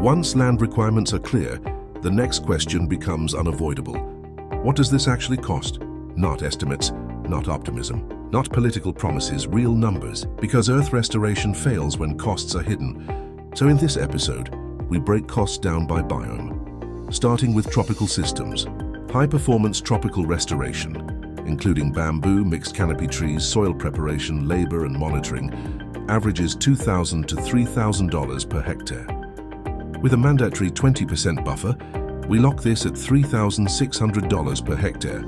Once land requirements are clear, the next question becomes unavoidable. What does this actually cost? Not estimates, not optimism, not political promises, real numbers, because Earth restoration fails when costs are hidden. So in this episode, we break costs down by biome, starting with tropical systems. High-performance tropical restoration, including bamboo, mixed canopy trees, soil preparation, labor, and monitoring, averages $2,000 to $3,000 per hectare. With a mandatory 20% buffer, we lock this at $3,600 per hectare.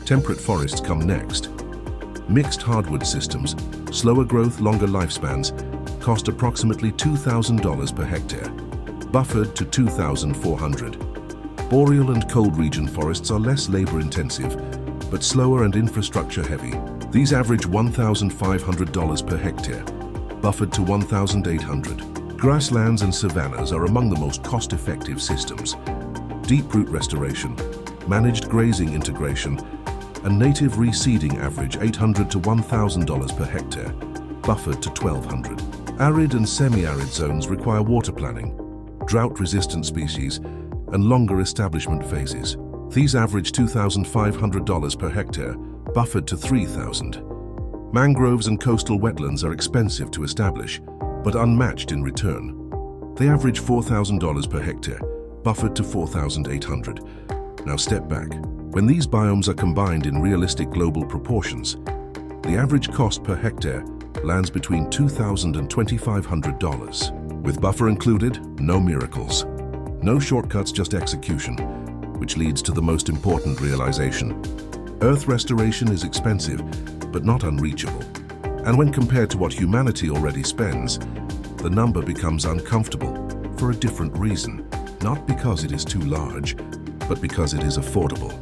Temperate forests come next. Mixed hardwood systems, slower growth, longer lifespans, cost approximately $2,000 per hectare, buffered to $2,400. Boreal and cold region forests are less labor-intensive, but slower and infrastructure-heavy. These average $1,500 per hectare, buffered to $1,800. Grasslands and savannas are among the most cost-effective systems. Deep root restoration, managed grazing integration, and native reseeding average $800 to $1,000 per hectare, buffered to $1,200. Arid and semi-arid zones require water planning, drought-resistant species, and longer establishment phases. These average $2,500 per hectare, buffered to $3,000. Mangroves and coastal wetlands are expensive to establish, but unmatched in return. They average $4,000 per hectare, buffered to $4,800. Now step back. When these biomes are combined in realistic global proportions, the average cost per hectare lands between $2,000 and $2,500. With buffer included, no miracles. No shortcuts, just execution, which leads to the most important realization. Earth restoration is expensive, but not unreachable. And when compared to what humanity already spends, the number becomes uncomfortable for a different reason. Not because it is too large, but because it is affordable.